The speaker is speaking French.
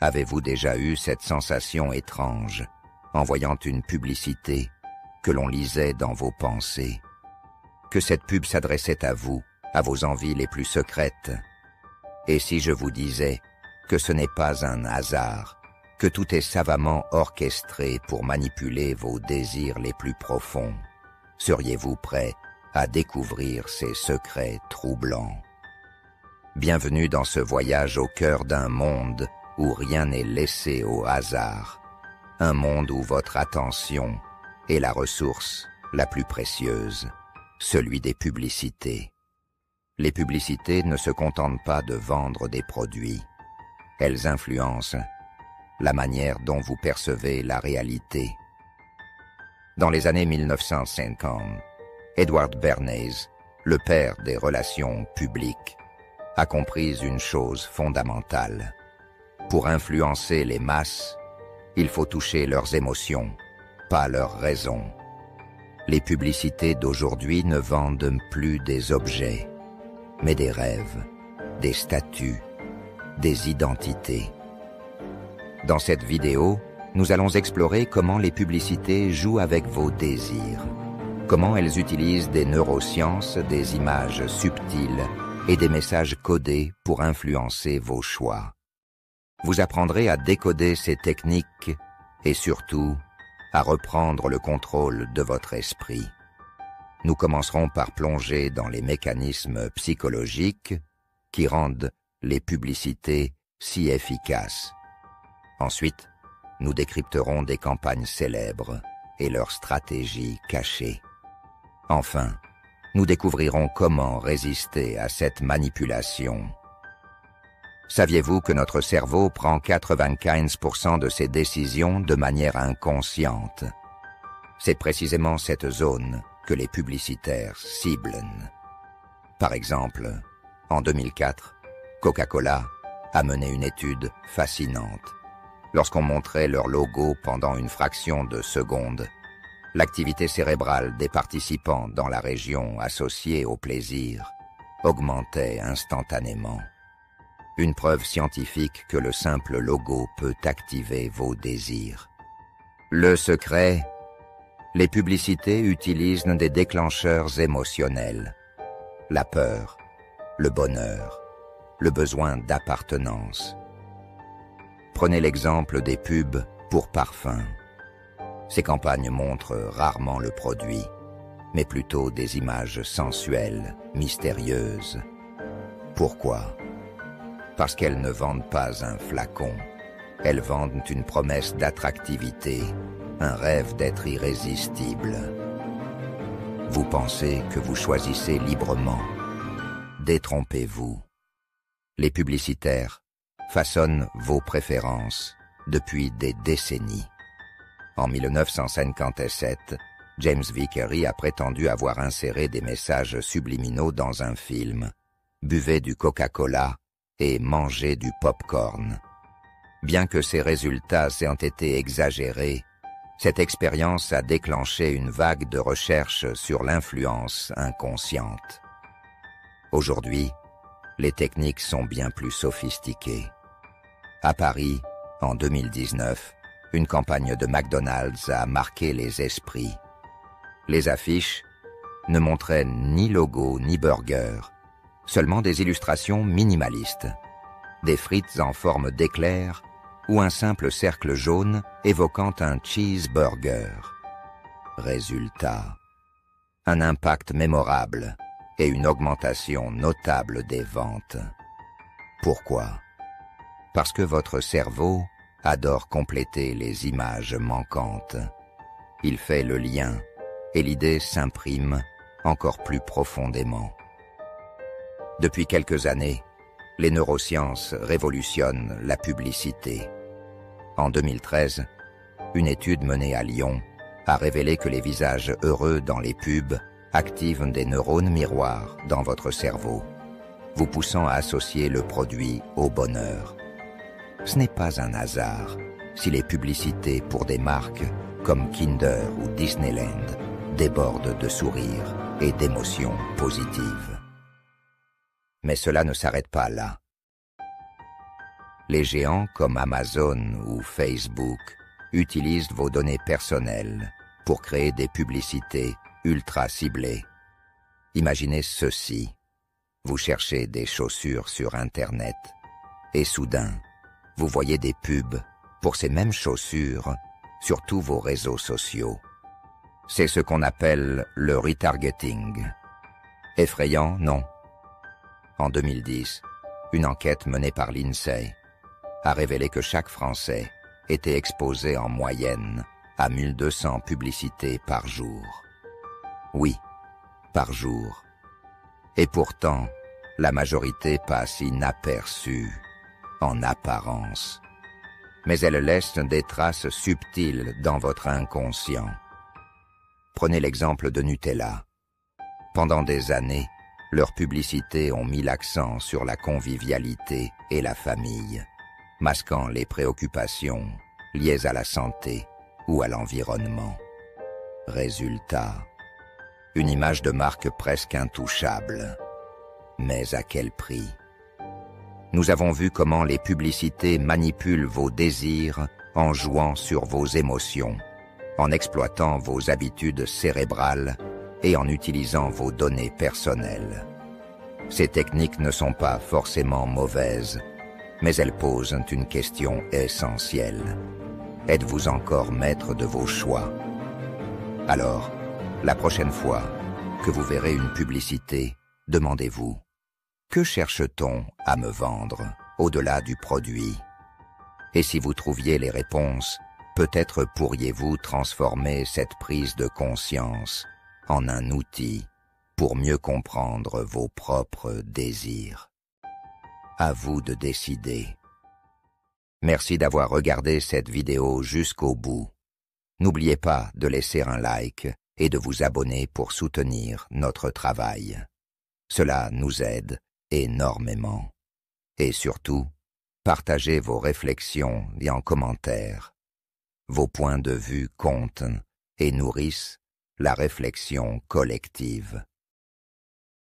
Avez-vous déjà eu cette sensation étrange en voyant une publicité que l'on lisait dans vos pensées, que cette pub s'adressait à vous, à vos envies les plus secrètes? Et si je vous disais que ce n'est pas un hasard, que tout est savamment orchestré pour manipuler vos désirs les plus profonds, seriez-vous prêt à découvrir ces secrets troublants? Bienvenue dans ce voyage au cœur d'un monde où rien n'est laissé au hasard, un monde où votre attention est la ressource la plus précieuse, celui des publicités. Les publicités ne se contentent pas de vendre des produits, elles influencent la manière dont vous percevez la réalité. Dans les années 1950, Edward Bernays, le père des relations publiques, a compris une chose fondamentale. Pour influencer les masses, il faut toucher leurs émotions, pas leurs raisons. Les publicités d'aujourd'hui ne vendent plus des objets, mais des rêves, des statuts, des identités. Dans cette vidéo, nous allons explorer comment les publicités jouent avec vos désirs, comment elles utilisent des neurosciences, des images subtiles et des messages codés pour influencer vos choix. Vous apprendrez à décoder ces techniques et surtout à reprendre le contrôle de votre esprit. Nous commencerons par plonger dans les mécanismes psychologiques qui rendent les publicités si efficaces. Ensuite, nous décrypterons des campagnes célèbres et leurs stratégies cachées. Enfin, nous découvrirons comment résister à cette manipulation. Saviez-vous que notre cerveau prend 95% de ses décisions de manière inconsciente? C'est précisément cette zone que les publicitaires ciblent. Par exemple, en 2004, Coca-Cola a mené une étude fascinante. Lorsqu'on montrait leur logo pendant une fraction de seconde, l'activité cérébrale des participants dans la région associée au plaisir augmentait instantanément. Une preuve scientifique que le simple logo peut activer vos désirs. Le secret, les publicités utilisent des déclencheurs émotionnels. La peur, le bonheur, le besoin d'appartenance. Prenez l'exemple des pubs pour parfums. Ces campagnes montrent rarement le produit, mais plutôt des images sensuelles, mystérieuses. Pourquoi? Parce qu'elles ne vendent pas un flacon. Elles vendent une promesse d'attractivité, un rêve d'être irrésistible. Vous pensez que vous choisissez librement. Détrompez-vous. Les publicitaires façonnent vos préférences depuis des décennies. En 1957, James Vickery a prétendu avoir inséré des messages subliminaux dans un film. Buvez du Coca-Cola et mangez du pop-corn. Bien que ces résultats aient été exagérés, cette expérience a déclenché une vague de recherche sur l'influence inconsciente. Aujourd'hui, les techniques sont bien plus sophistiquées. À Paris, en 2019, une campagne de McDonald's a marqué les esprits. Les affiches ne montraient ni logo ni burger, seulement des illustrations minimalistes, des frites en forme d'éclair ou un simple cercle jaune évoquant un cheeseburger. Résultat, un impact mémorable et une augmentation notable des ventes. Pourquoi? Parce que votre cerveau adore compléter les images manquantes. Il fait le lien et l'idée s'imprime encore plus profondément. Depuis quelques années, les neurosciences révolutionnent la publicité. En 2013, une étude menée à Lyon a révélé que les visages heureux dans les pubs activent des neurones miroirs dans votre cerveau, vous poussant à associer le produit au bonheur. Ce n'est pas un hasard si les publicités pour des marques comme Kinder ou Disneyland débordent de sourires et d'émotions positives. Mais cela ne s'arrête pas là. Les géants comme Amazon ou Facebook utilisent vos données personnelles pour créer des publicités ultra ciblées. Imaginez ceci. Vous cherchez des chaussures sur Internet et soudain, vous voyez des pubs pour ces mêmes chaussures sur tous vos réseaux sociaux. C'est ce qu'on appelle le retargeting. Effrayant, non? En 2010, une enquête menée par l'INSEE a révélé que chaque Français était exposé en moyenne à 1200 publicités par jour. Oui, par jour. Et pourtant, la majorité passe inaperçue, en apparence. Mais elle laisse des traces subtiles dans votre inconscient. Prenez l'exemple de Nutella. Pendant des années, leurs publicités ont mis l'accent sur la convivialité et la famille, masquant les préoccupations liées à la santé ou à l'environnement. Résultat, une image de marque presque intouchable. Mais à quel prix? Nous avons vu comment les publicités manipulent vos désirs en jouant sur vos émotions, en exploitant vos habitudes cérébrales et en utilisant vos données personnelles. Ces techniques ne sont pas forcément mauvaises, mais elles posent une question essentielle. Êtes-vous encore maître de vos choix? Alors, la prochaine fois que vous verrez une publicité, demandez-vous: que cherche-t-on à me vendre au-delà du produit? Et si vous trouviez les réponses, peut-être pourriez-vous transformer cette prise de conscience en un outil pour mieux comprendre vos propres désirs. À vous de décider. Merci d'avoir regardé cette vidéo jusqu'au bout. N'oubliez pas de laisser un like et de vous abonner pour soutenir notre travail. Cela nous aide énormément. Et surtout, partagez vos réflexions et en commentaire. Vos points de vue comptent et nourrissent la réflexion collective.